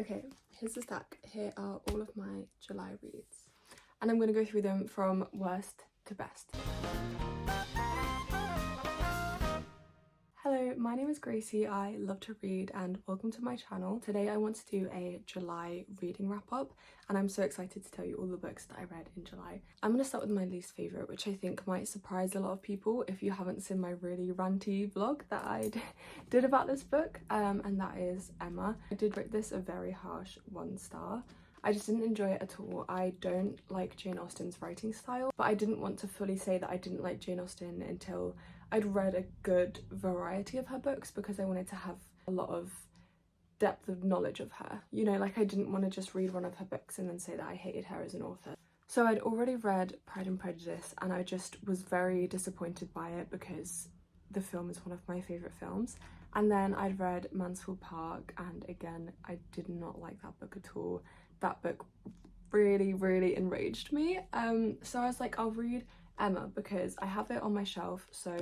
Okay, here's the stack. Here are all of my July reads, and I'm going to go through them from worst to best. Hello, my name is Gracie. I love to read and welcome to my channel. Today I want to do a July reading wrap up and I'm so excited to tell you all the books that I read in July. I'm going to start with my least favourite, which I think might surprise a lot of people if you haven't seen my really ranty vlog that I did about this book, and that is Emma. I did rate this a very harsh 1 star. I just didn't enjoy it at all. I don't like Jane Austen's writing style, but I didn't want to fully say that I didn't like Jane Austen until I'd read a good variety of her books, because I wanted to have a lot of depth of knowledge of her. You know, like I didn't want to just read one of her books and then say that I hated her as an author. So I'd already read Pride and Prejudice and I just was very disappointed by it because the film is one of my favourite films. And then I'd read Mansfield Park and again, I did not like that book at all. That book really enraged me. So I was like, I'll read Emma because I have it on my shelf, so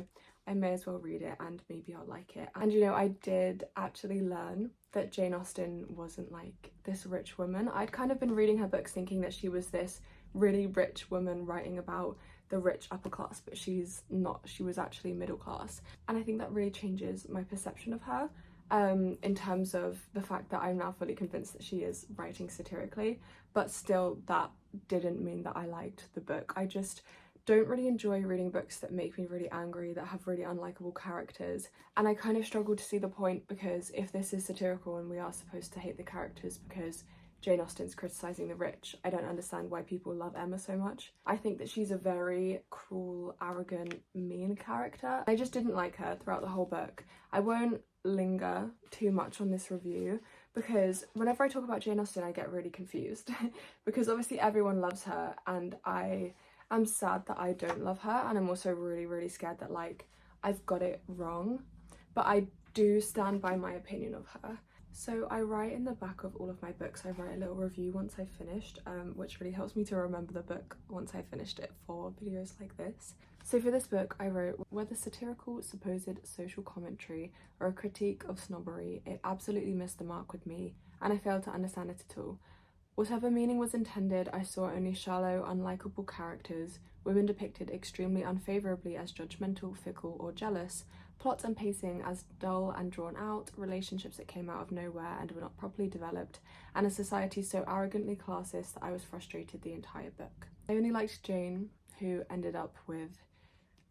I may as well read it and maybe I'll like it. And you know, I did actually learn that Jane Austen wasn't like this rich woman. I'd kind of been reading her books thinking that she was this really rich woman writing about the rich upper class, but she's not. She was actually middle class, and I think that really changes my perception of her. In terms of the fact that I'm now fully convinced that she is writing satirically, but still that didn't mean that I liked the book. I just don't really enjoy reading books that make me really angry, that have really unlikable characters, and I kind of struggle to see the point, because if this is satirical and we are supposed to hate the characters because Jane Austen's criticising the rich, I don't understand why people love Emma so much. I think that she's a very cruel, arrogant, mean character. I just didn't like her throughout the whole book. I won't linger too much on this review because whenever I talk about Jane Austen I get really confused because obviously everyone loves her and I am sad that I don't love her, and I'm also really scared that like I've got it wrong, but I do stand by my opinion of her. So I write in the back of all of my books, I write a little review once I've finished, which really helps me to remember the book once I finished it for videos like this. So for this book I wrote, whether satirical, supposed social commentary or a critique of snobbery, it absolutely missed the mark with me and I failed to understand it at all. Whatever meaning was intended, I saw only shallow, unlikable characters, women depicted extremely unfavourably as judgmental, fickle or jealous, plot and pacing as dull and drawn out, relationships that came out of nowhere and were not properly developed, and a society so arrogantly classist that I was frustrated the entire book. I only liked Jane, who ended up with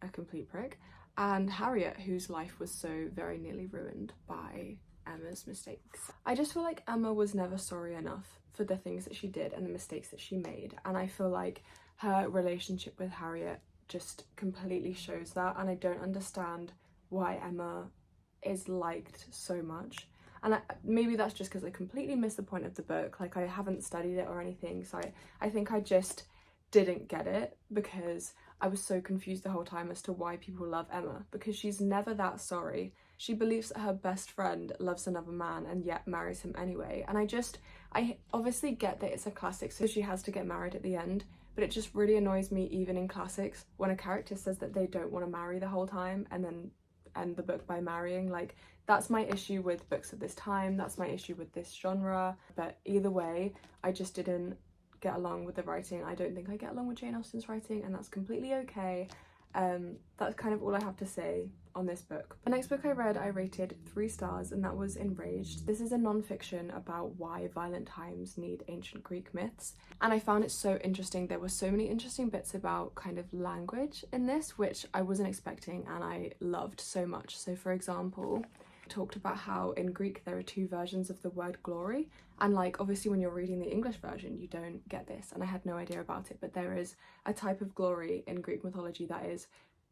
a complete prick, and Harriet, whose life was so very nearly ruined by Emma's mistakes. I just feel like Emma was never sorry enough for the things that she did and the mistakes that she made, and I feel like her relationship with Harriet just completely shows that, and I don't understand why Emma is liked so much. And maybe that's just because I completely missed the point of the book, like I haven't studied it or anything, so I think I just didn't get it because I was so confused the whole time as to why people love Emma, because she's never that sorry. She believes that her best friend loves another man and yet marries him anyway, and I obviously get that it's a classic so she has to get married at the end, but it just really annoys me even in classics when a character says that they don't want to marry the whole time and then end the book by marrying. Like, that's my issue with books of this time, that's my issue with this genre. But either way, I just didn't get along with the writing. I don't think I get along with Jane Austen's writing, and that's completely okay. That's kind of all I have to say on this book. The next book I read, I rated 3 stars, and that was Enraged. This is a non-fiction about why violent times need ancient Greek myths, and I found it so interesting. There were so many interesting bits about kind of language in this, which I wasn't expecting and I loved so much. So for example, talked about how in Greek there are 2 versions of the word glory, and like obviously when you're reading the English version you don't get this, and I had no idea about it, but there is a type of glory in Greek mythology that is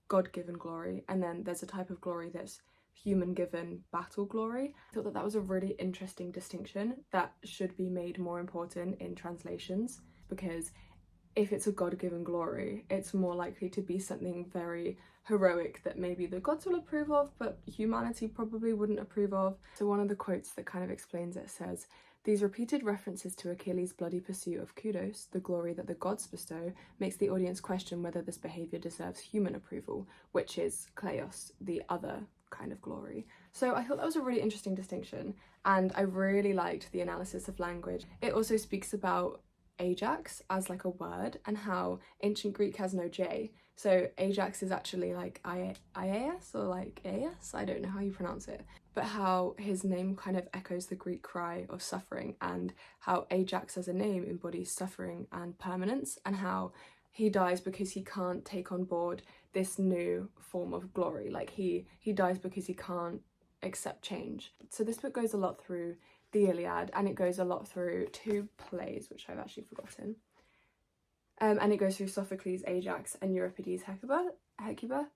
God-given glory, and then there's a type of glory that's human-given battle glory. I thought that that was a really interesting distinction that should be made more important in translations, because if it's a God-given glory, it's more likely to be something very heroic that maybe the gods will approve of, but humanity probably wouldn't approve of. So one of the quotes that kind of explains it says, "These repeated references to Achilles' bloody pursuit of kudos, the glory that the gods bestow, makes the audience question whether this behaviour deserves human approval," which is kleos, the other kind of glory. So I thought that was a really interesting distinction, and I really liked the analysis of language. It also speaks about Ajax as like a word and how ancient Greek has no J. So Ajax is actually like IAS or like AS, I don't know how you pronounce it, but how his name kind of echoes the Greek cry of suffering, and how Ajax as a name embodies suffering and permanence, and how he dies because he can't take on board this new form of glory. Like he dies because he can't accept change. So this book goes a lot through the Iliad, and it goes a lot through two plays which I've actually forgotten, and it goes through Sophocles, Ajax, and Euripides, Hecuba.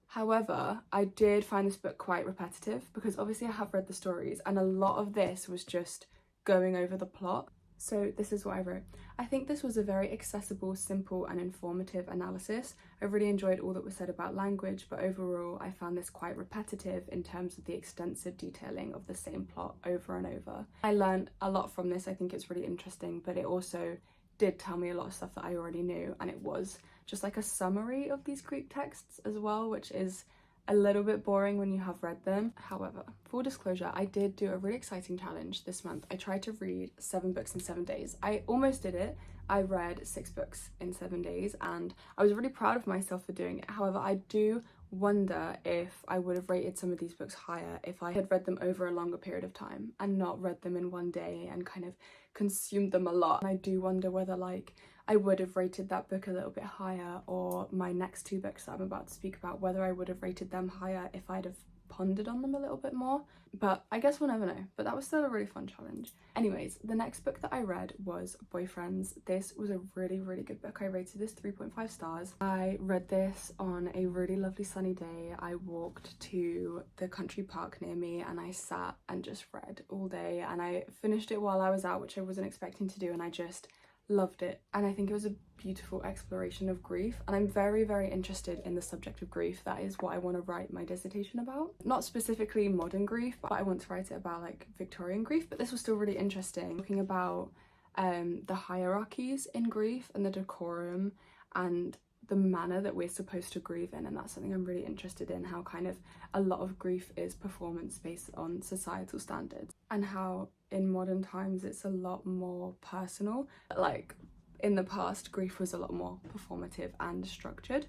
However, I did find this book quite repetitive because obviously I have read the stories, and a lot of this was just going over the plot. So this is what I wrote. I think this was a very accessible, simple and informative analysis. I really enjoyed all that was said about language, but overall I found this quite repetitive in terms of the extensive detailing of the same plot over and over. I learned a lot from this. I think it's really interesting, but it also did tell me a lot of stuff that I already knew, and it was just like a summary of these Greek texts as well, which is a little bit boring when you have read them. However, full disclosure, I did do a really exciting challenge this month. I tried to read 7 books in 7 days. I almost did it. I read 6 books in 7 days, and I was really proud of myself for doing it. However, I do wonder if I would have rated some of these books higher if I had read them over a longer period of time and not read them in one day and kind of consumed them a lot. And I do wonder whether like I would have rated that book a little bit higher, or my next 2 books that I'm about to speak about, whether I would have rated them higher if I'd have pondered on them a little bit more. But I guess we'll never know. But that was still a really fun challenge. Anyways, the next book that I read was Boyfriends. This was a really, really good book. I rated this 3.5 stars. I read this on a really lovely sunny day. I walked to the country park near me and I sat and just read all day, and I finished it while I was out, which I wasn't expecting to do, and I just loved it. And I think it was a beautiful exploration of grief, and I'm very, very interested in the subject of grief. That is what I want to write my dissertation about. Not specifically modern grief, but I want to write it about like Victorian grief. But this was still really interesting, talking about the hierarchies in grief and the decorum and the manner that we're supposed to grieve in, and that's something I'm really interested in, how kind of a lot of grief is performance based on societal standards, and how in modern times it's a lot more personal. Like in the past, grief was a lot more performative and structured.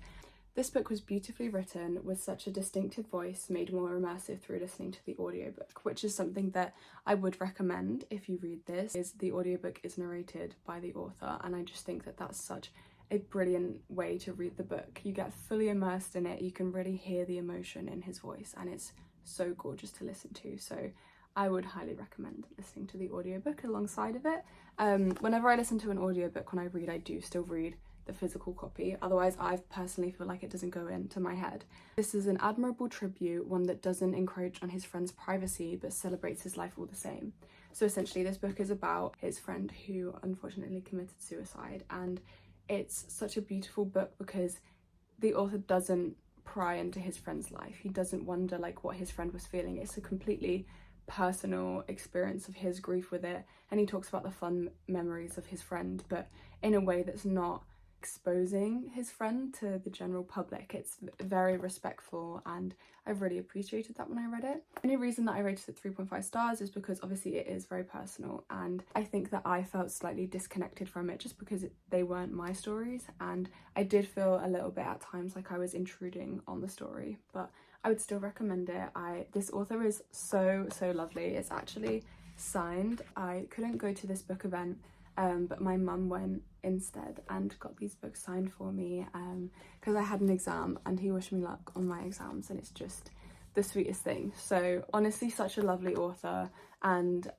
This book was beautifully written with such a distinctive voice, made more immersive through listening to the audiobook, which is something that I would recommend if you read this. Is the audiobook is narrated by the author, and I just think that that's such a brilliant way to read the book. You get fully immersed in it, you can really hear the emotion in his voice, and it's so gorgeous to listen to. So I would highly recommend listening to the audiobook alongside of it. Whenever I listen to an audiobook, when I read, I do still read the physical copy, otherwise I personally feel like it doesn't go into my head. This is an admirable tribute, one that doesn't encroach on his friend's privacy but celebrates his life all the same. So essentially this book is about his friend who unfortunately committed suicide, and it's such a beautiful book because the author doesn't pry into his friend's life. He doesn't wonder like what his friend was feeling. It's a completely personal experience of his grief with it, and he talks about the fun memories of his friend, but in a way that's not exposing his friend to the general public. It's very respectful, and I really appreciated that when I read it. The only reason that I rated it 3.5 stars is because obviously it is very personal, and I think that I felt slightly disconnected from it just because they weren't my stories, and I did feel a little bit at times like I was intruding on the story, but I would still recommend it. This author is so lovely. It's actually signed. I couldn't go to this book event, but my mum went instead and got these books signed for me because I had an exam, and he wished me luck on my exams, and it's just the sweetest thing. So honestly, such a lovely author, and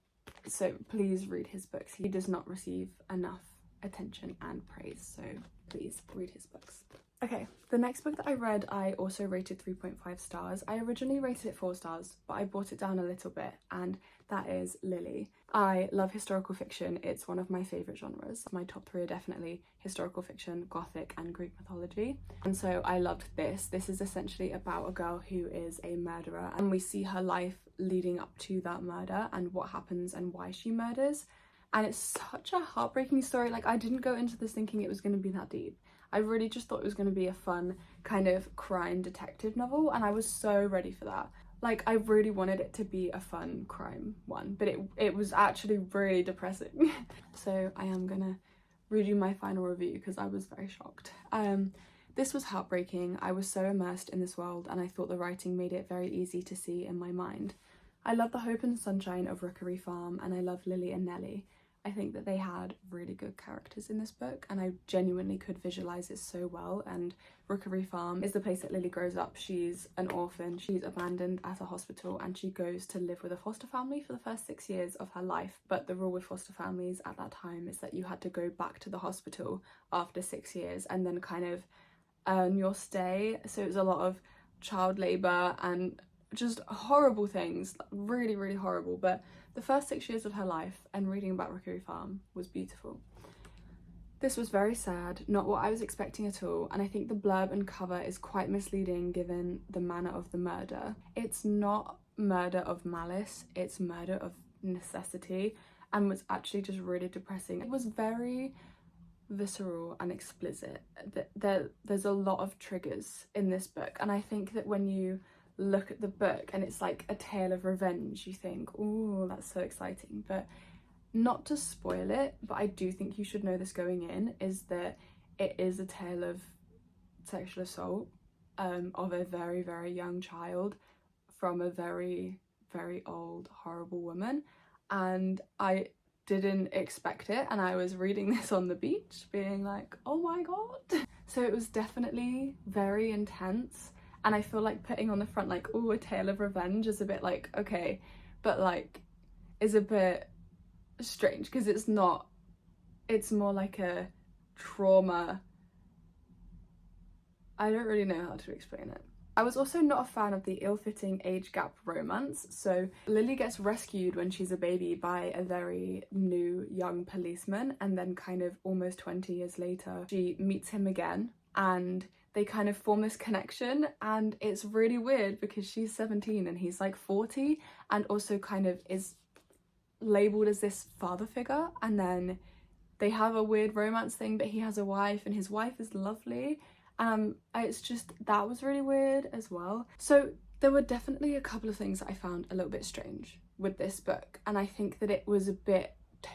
so please read his books. He does not receive enough attention and praise, so please read his books. Okay, the next book that I read, I also rated 3.5 stars. I originally rated it 4 stars, but I brought it down a little bit, and that is Lily. I love historical fiction. It's one of my favourite genres. My top 3 are definitely historical fiction, gothic and Greek mythology. And so I loved this. This is essentially about a girl who is a murderer, and we see her life leading up to that murder and what happens and why she murders. And it's such a heartbreaking story. Like, I didn't go into this thinking it was going to be that deep. I really just thought it was going to be a fun kind of crime detective novel, and I was so ready for that. Like, I really wanted it to be a fun crime one, but it was actually really depressing. So I am gonna read you my final review because I was very shocked. This was heartbreaking. I was so immersed in this world, and I thought the writing made it very easy to see in my mind. I love the hope and sunshine of Rookery Farm, and I love Lily and Nellie. I think that they had really good characters in this book, and I genuinely could visualise it so well. And Rookery Farm is the place that Lily grows up. She's an orphan, she's abandoned at a hospital, and she goes to live with a foster family for the first 6 years of her life. But the rule with foster families at that time is that you had to go back to the hospital after 6 years and then kind of earn your stay. So it was a lot of child labour and just horrible things, really, really horrible. But the first 6 years of her life and reading about Rookery Farm was beautiful. This was very sad, not what I was expecting at all, and I think the blurb and cover is quite misleading given the manner of the murder. It's not murder of malice, it's murder of necessity, and was actually just really depressing. It was very visceral and explicit. There's a lot of triggers in this book, and I think that when you look at the book and it's like a tale of revenge, you think, oh, that's so exciting. But not to spoil it, but I do think you should know this going in, is that it is a tale of sexual assault of a very, very young child from a very, very old, horrible woman. And I didn't expect it, and I was reading this on the beach being like, oh my god. So it was definitely very intense, and I feel like putting on the front like, oh, a tale of revenge is a bit like, okay, but like is a bit strange because it's not, it's more like a trauma. I don't really know how to explain it. I was also not a fan of the ill-fitting age gap romance. So Lily gets rescued when she's a baby by a very new young policeman, and then kind of almost 20 years later she meets him again and they kind of form this connection, and it's really weird because she's 17 and he's like 40, and also kind of is labelled as this father figure, and then they have a weird romance thing, but he has a wife and his wife is lovely. It's just, that was really weird as well. So there were definitely a couple of things that I found a little bit strange with this book, and I think that it was a bit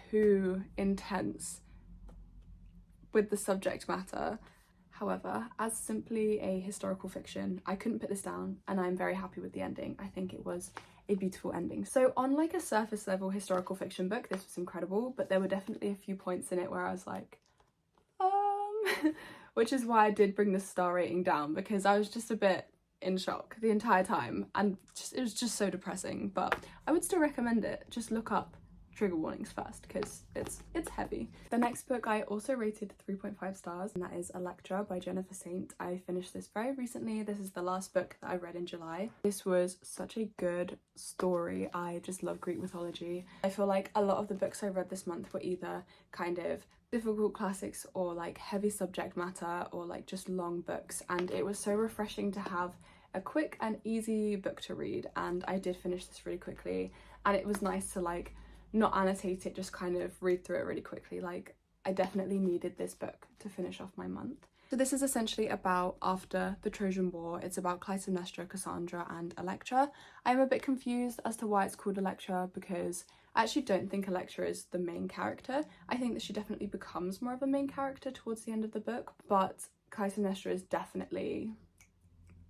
too intense with the subject matter. However, as simply a historical fiction, I couldn't put this down, and I'm very happy with the ending. I think it was a beautiful ending. So on like a surface level historical fiction book, this was incredible, but there were definitely a few points in it where I was like, which is why I did bring the star rating down, because I was just a bit in shock the entire time, and it was just so depressing. But I would still recommend it. Just look up trigger warnings first because it's heavy. The next book I also rated 3.5 stars, and that is Elektra by Jennifer Saint. I finished this very recently. This is the last book that I read in July. This was such a good story. I just love Greek mythology. I feel like a lot of the books I read this month were either kind of difficult classics or like heavy subject matter or like just long books, and it was so refreshing to have a quick and easy book to read, and I did finish this really quickly, and it was nice to like not annotate it, just kind of read through it really quickly. Like, I definitely needed this book to finish off my month. So this is essentially about after the Trojan War. It's about Clytemnestra, Cassandra and Elektra. I'm a bit confused as to why it's called Elektra, because I actually don't think Elektra is the main character. I think that she definitely becomes more of a main character towards the end of the book, but Clytemnestra is definitely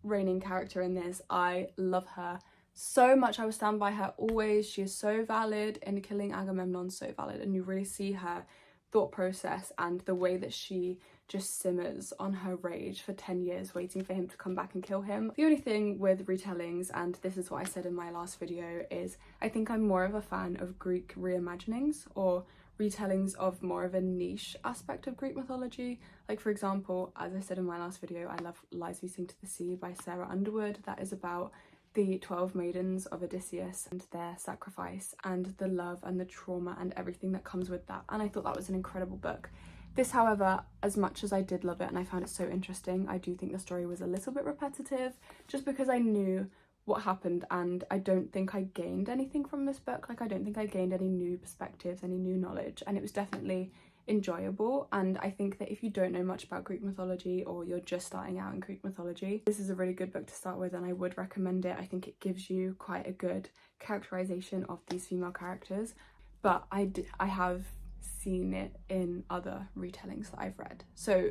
reigning character in this. I love her so much. I will stand by her always. She is so valid in killing Agamemnon, so valid, and you really see her thought process and the way that she just simmers on her rage for 10 years waiting for him to come back and kill him. The only thing with retellings, and this is what I said in my last video, is I think I'm more of a fan of Greek reimaginings or retellings of more of a niche aspect of Greek mythology. Like, for example, as I said in my last video, I love Lies We Sing to the Sea by Sarah Underwood. That is about the 12 maidens of Odysseus and their sacrifice and the love and the trauma and everything that comes with that, and I thought that was an incredible book. This, however, as much as I did love it and I found it so interesting, I do think the story was a little bit repetitive, just because I knew what happened, and I don't think I gained anything from this book. Like, I don't think I gained any new perspectives, any new knowledge, and it was definitely enjoyable. And I think that if you don't know much about Greek mythology, or you're just starting out in Greek mythology, this is a really good book to start with, and I would recommend it. I think it gives you quite a good characterization of these female characters, but I have seen it in other retellings that I've read, so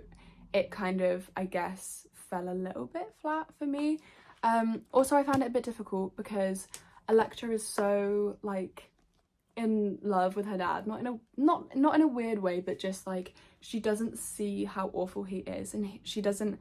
it kind of, I guess, fell a little bit flat for me. Also, I found it a bit difficult because Elektra is so like in love with her dad, not in a weird way, but just like she doesn't see how awful he is, and she doesn't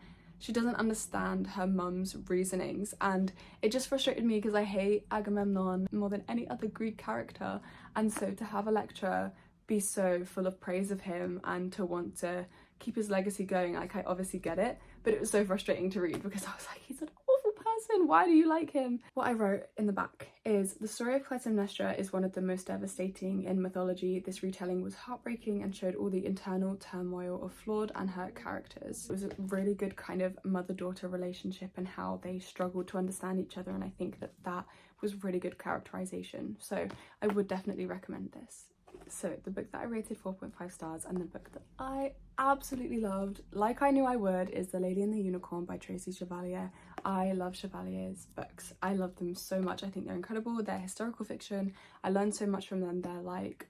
understand her mum's reasonings, and it just frustrated me because I hate Agamemnon more than any other Greek character, and so to have Elektra be so full of praise of him and to want to keep his legacy going, like, I obviously get it, but it was so frustrating to read because I was like, he's an awful person, why do you like him? What I wrote in the back is, the story of Clytemnestra is one of the most devastating in mythology. This retelling was heartbreaking and showed all the internal turmoil of flawed and hurt characters. It was a really good kind of mother-daughter relationship and how they struggled to understand each other, and I think that that was really good characterization, so I would definitely recommend this. So the book that I rated 4.5 stars, and the book that I absolutely loved, like I knew I would, is The Lady and the Unicorn by Tracy Chevalier. I love Chevalier's books. I love them so much. I think they're incredible. They're historical fiction. I learned so much from them. They're like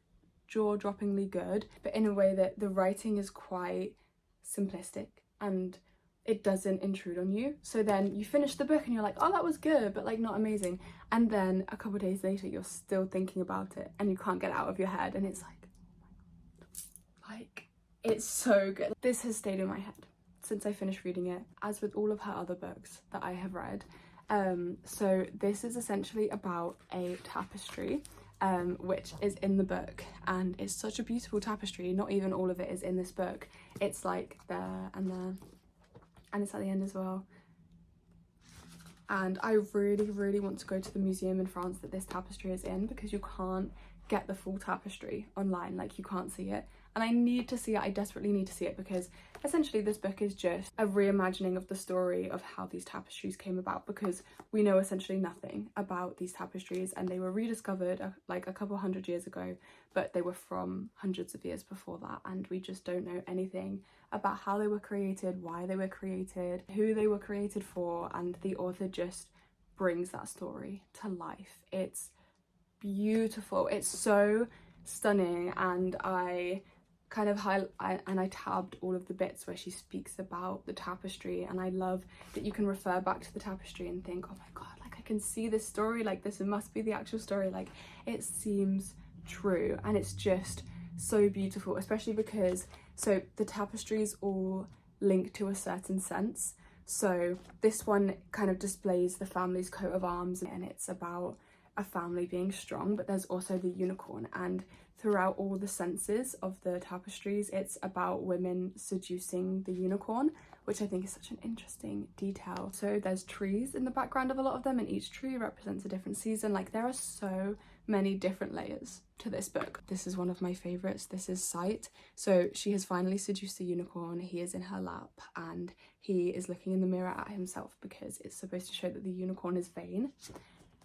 jaw-droppingly good, but in a way that the writing is quite simplistic and it doesn't intrude on you. So then you finish the book and you're like, oh, that was good, but like not amazing. And then a couple of days later, you're still thinking about it and you can't get it out of your head. And it's like, oh my God, like, it's so good. This has stayed in my head since I finished reading it, as with all of her other books that I have read. So this is essentially about a tapestry, which is in the book, and it's such a beautiful tapestry. Not even all of it is in this book. It's like there and there, and it's at the end as well. And I really want to go to the museum in France that this tapestry is in, because you can't get the full tapestry online, like you can't see it, and I need to see it. I desperately need to see it, because essentially this book is just a reimagining of the story of how these tapestries came about, because we know essentially nothing about these tapestries, and they were rediscovered like a couple hundred years ago, but they were from hundreds of years before that, and we just don't know anything about how they were created, why they were created, who they were created for, and the author just brings that story to life. It's beautiful, it's so stunning, and I kind of I tabbed all of the bits where she speaks about the tapestry, and I love that you can refer back to the tapestry and think, oh my God, like I can see this story, like this must be the actual story, like it seems true, and it's just so beautiful, especially because so the tapestries all link to a certain sense. So this one kind of displays the family's coat of arms, and it's about a family being strong, but there's also the unicorn, and throughout all the senses of the tapestries, it's about women seducing the unicorn, which I think is such an interesting detail. So there's trees in the background of a lot of them, and each tree represents a different season. Like, there are so many different layers to this book. This is one of my favorites. This is Sight. So she has finally seduced the unicorn. He is in her lap and he is looking in the mirror at himself, because it's supposed to show that the unicorn is vain.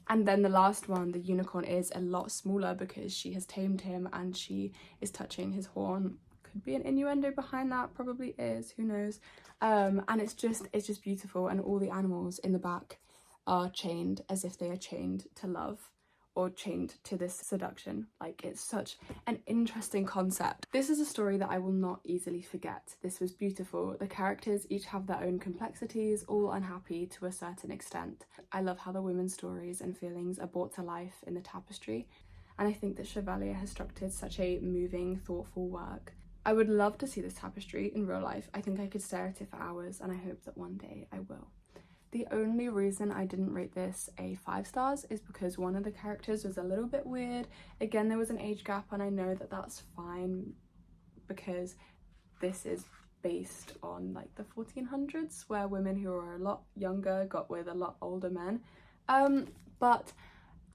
And then the last one, the unicorn is a lot smaller because she has tamed him and she is touching his horn. Could be an innuendo behind that, probably is, who knows. And it's just beautiful, and all the animals in the back are chained as if they are chained to love, or chained to this seduction. Like, it's such an interesting concept. This is a story that I will not easily forget. This was beautiful. The characters each have their own complexities, all unhappy to a certain extent. I love how the women's stories and feelings are brought to life in the tapestry, and I think that Chevalier has structured such a moving, thoughtful work. I would love to see this tapestry in real life. I think I could stare at it for hours, and I hope that one day I will. The only reason I didn't rate this a 5 stars is because one of the characters was a little bit weird. Again, there was an age gap, and I know that that's fine because this is based on like the 1400s, where women who are a lot younger got with a lot older men. But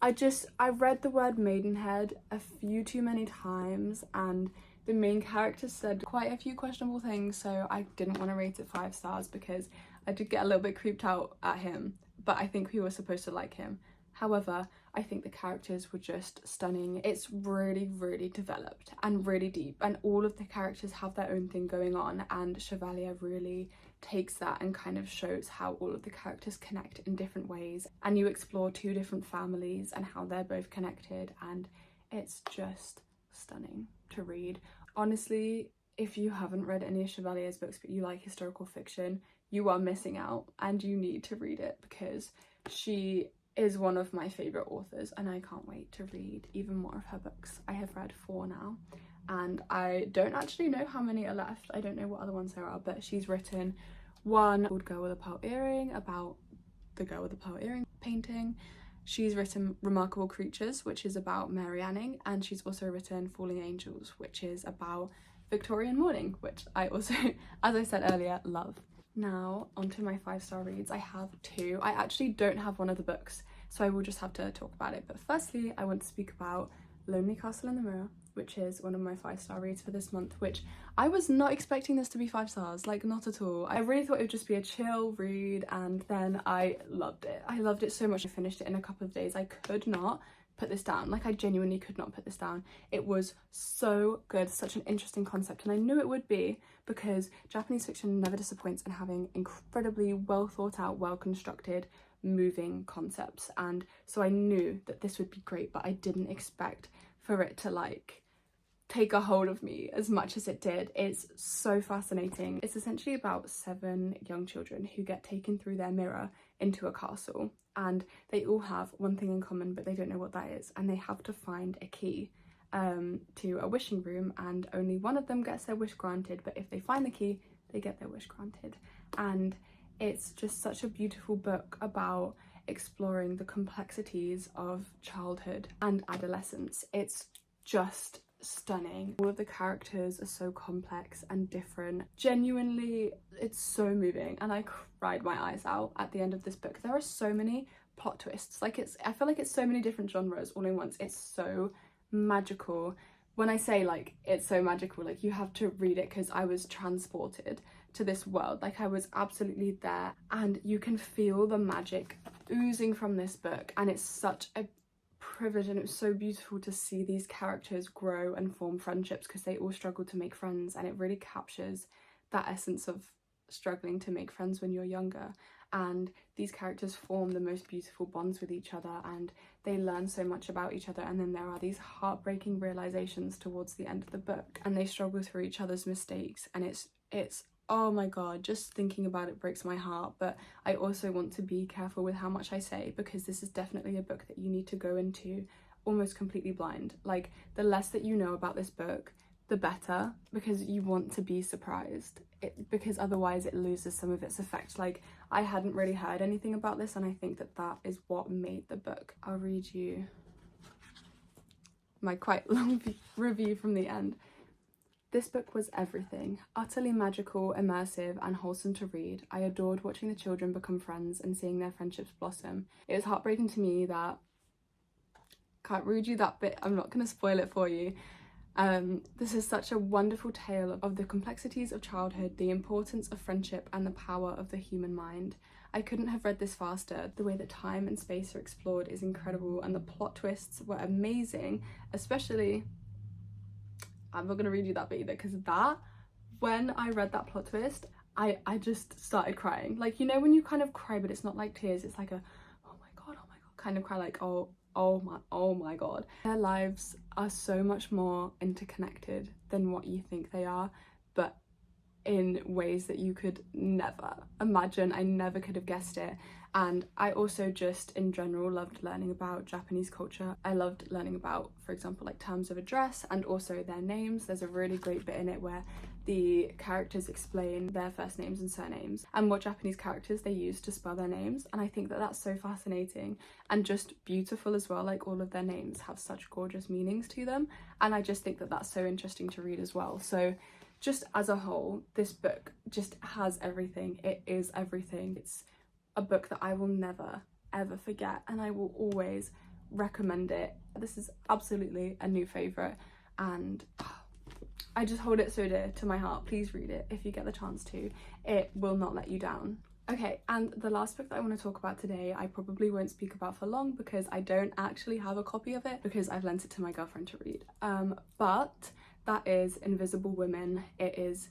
I read the word maidenhead a few too many times, and the main character said quite a few questionable things, so I didn't want to rate it 5 stars because I did get a little bit creeped out at him, but I think we were supposed to like him. However, I think the characters were just stunning. It's really, really developed and really deep, and all of the characters have their own thing going on, and Chevalier really takes that and kind of shows how all of the characters connect in different ways, and you explore two different families and how they're both connected, and it's just stunning to read. Honestly, if you haven't read any of Chevalier's books but you like historical fiction, you are missing out, and you need to read it because she is one of my favourite authors, and I can't wait to read even more of her books. I have read 4 now, and I don't actually know how many are left. I don't know what other ones there are, but she's written one called Girl with a Pearl Earring, about the girl with the pearl earring painting. She's written Remarkable Creatures, which is about Mary Anning, and she's also written Falling Angels, which is about Victorian mourning, which I also, as I said earlier, love. Now onto my 5-star reads. I have 2. I actually don't have one of the books, so I will just have to talk about it. But firstly, I want to speak about Lonely Castle in the Mirror, which is one of my 5-star reads for this month, which I was not expecting this to be 5 stars, like not at all. I really thought it would just be a chill read, and then I loved it. I loved it so much. I finished it in a couple of days. I could not put this down. Like, I genuinely could not put this down. It was so good, such an interesting concept, and I knew it would be because Japanese fiction never disappoints in having incredibly well thought out, well constructed, moving concepts, and so I knew that this would be great, but I didn't expect for it to like take a hold of me as much as it did. It's so fascinating. It's essentially about 7 young children who get taken through their mirror into a castle, and they all have one thing in common, but they don't know what that is, and they have to find a key to a wishing room, and only one of them gets their wish granted, but if they find the key, they get their wish granted. And it's just such a beautiful book about exploring the complexities of childhood and adolescence. It's just stunning. All of the characters are so complex and different. Genuinely, it's so moving, and I cried my eyes out at the end of this book. There are so many plot twists. Like, I feel like it's so many different genres all in once. It's so magical. When I say like it's so magical, like you have to read it, because I was transported to this world. Like, I was absolutely there, and you can feel the magic oozing from this book, and it's such a privilege, and it was so beautiful to see these characters grow and form friendships, because they all struggle to make friends, and it really captures that essence of struggling to make friends when you're younger. And these characters form the most beautiful bonds with each other, and they learn so much about each other, and then there are these heartbreaking realizations towards the end of the book, and they struggle through each other's mistakes, and it's oh my god, just thinking about it breaks my heart. But I also want to be careful with how much I say, because this is definitely a book that you need to go into almost completely blind. Like, the less that you know about this book, the better, because you want to be surprised, because otherwise it loses some of its effect. Like, I hadn't really heard anything about this, and I think that that is what made the book. I'll read you my quite long review from the end. This book was everything. Utterly magical, immersive, and wholesome to read. I adored watching the children become friends and seeing their friendships blossom. It was heartbreaking to me that... Can't read you that bit, I'm not going to spoil it for you. This is such a wonderful tale of the complexities of childhood, the importance of friendship, and the power of the human mind. I couldn't have read this faster. The way that time and space are explored is incredible, and the plot twists were amazing, especially... I'm not going to read you that bit either, because when I read that plot twist, I just started crying. Like, you know when you kind of cry, but it's not like tears, it's like a oh my god kind of cry, like oh my god. Their lives are so much more interconnected than what you think they are, but in ways that you could never imagine. I never could have guessed it. And I also just in general loved learning about Japanese culture. I loved learning about, for example, like terms of address and also their names. There's a really great bit in it where the characters explain their first names and surnames and what Japanese characters they use to spell their names, and I think that that's so fascinating and just beautiful as well. Like, all of their names have such gorgeous meanings to them, and I just think that that's so interesting to read as well. So just as a whole, this book just has everything. It is everything. It's a book that I will never ever forget, and I will always recommend it. This is absolutely a new favourite, and I just hold it so dear to my heart. Please read it if you get the chance to. It will not let you down. Okay, and the last book that I want to talk about today, I probably won't speak about for long because I don't actually have a copy of it because I've lent it to my girlfriend to read. But that is Invisible Women. It is,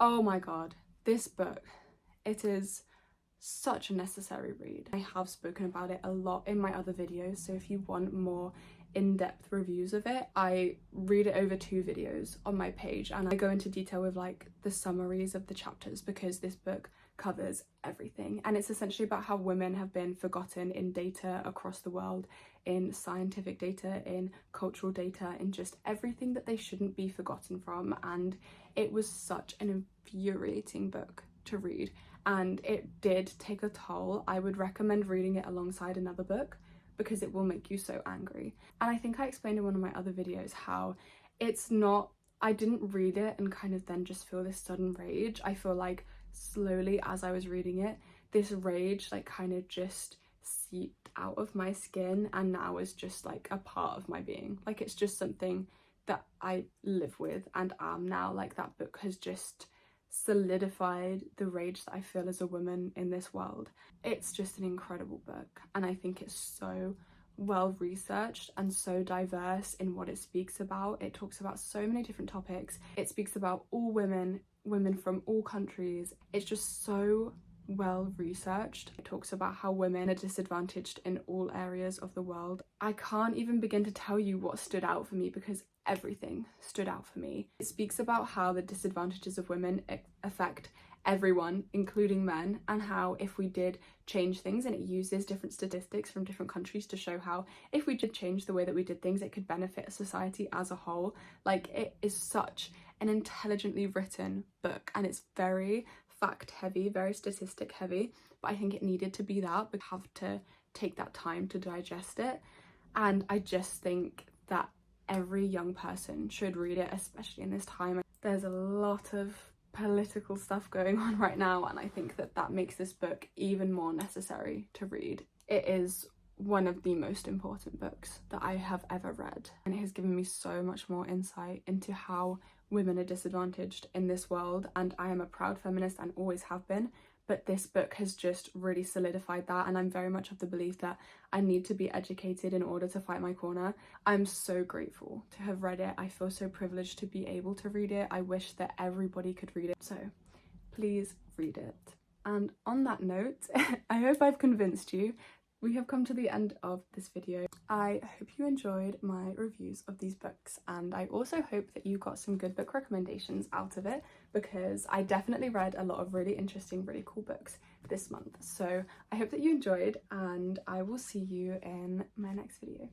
oh my god, this book, it is such a necessary read. I have spoken about it a lot in my other videos, so if you want more in-depth reviews of it, I read it over 2 videos on my page and I go into detail with like the summaries of the chapters because this book covers everything, and it's essentially about how women have been forgotten in data across the world, in scientific data, in cultural data, in just everything that they shouldn't be forgotten from. And it was such an infuriating book to read, and it did take a toll. I would recommend reading it alongside another book because it will make you so angry. And I think I explained in one of my other videos how it's not, I didn't read it and kind of then just feel this sudden rage. I feel like slowly as I was reading it, this rage like kind of just seeped out of my skin and now is just like a part of my being. Like it's just something that I live with and am now. Like that book has just solidified the rage that I feel as a woman in this world. It's just an incredible book, and I think it's so well researched and so diverse in what it speaks about. It talks about so many different topics. It speaks about all women from all countries. It's just so well researched. It talks about how women are disadvantaged in all areas of the world. I can't even begin to tell you what stood out for me because everything stood out for me. It speaks about how the disadvantages of women affect everyone, including men, and how if we did change things, and it uses different statistics from different countries to show how if we did change the way that we did things, it could benefit society as a whole. Like, it is such an intelligently written book, and it's very fact heavy, very statistic heavy, but I think it needed to be that. We have to take that time to digest it, and I just think that every young person should read it, especially in this time. There's a lot of political stuff going on right now, and I think that that makes this book even more necessary to read. It is one of the most important books that I have ever read, and it has given me so much more insight into how women are disadvantaged in this world. And I am a proud feminist and always have been, but this book has just really solidified that, and I'm very much of the belief that I need to be educated in order to fight my corner. I'm so grateful to have read it. I feel so privileged to be able to read it. I wish that everybody could read it, so please read it. And on that note, I hope I've convinced you. We have come to the end of this video. I hope you enjoyed my reviews of these books, and I also hope that you got some good book recommendations out of it, because I definitely read a lot of really interesting, really cool books this month. So I hope that you enjoyed, and I will see you in my next video.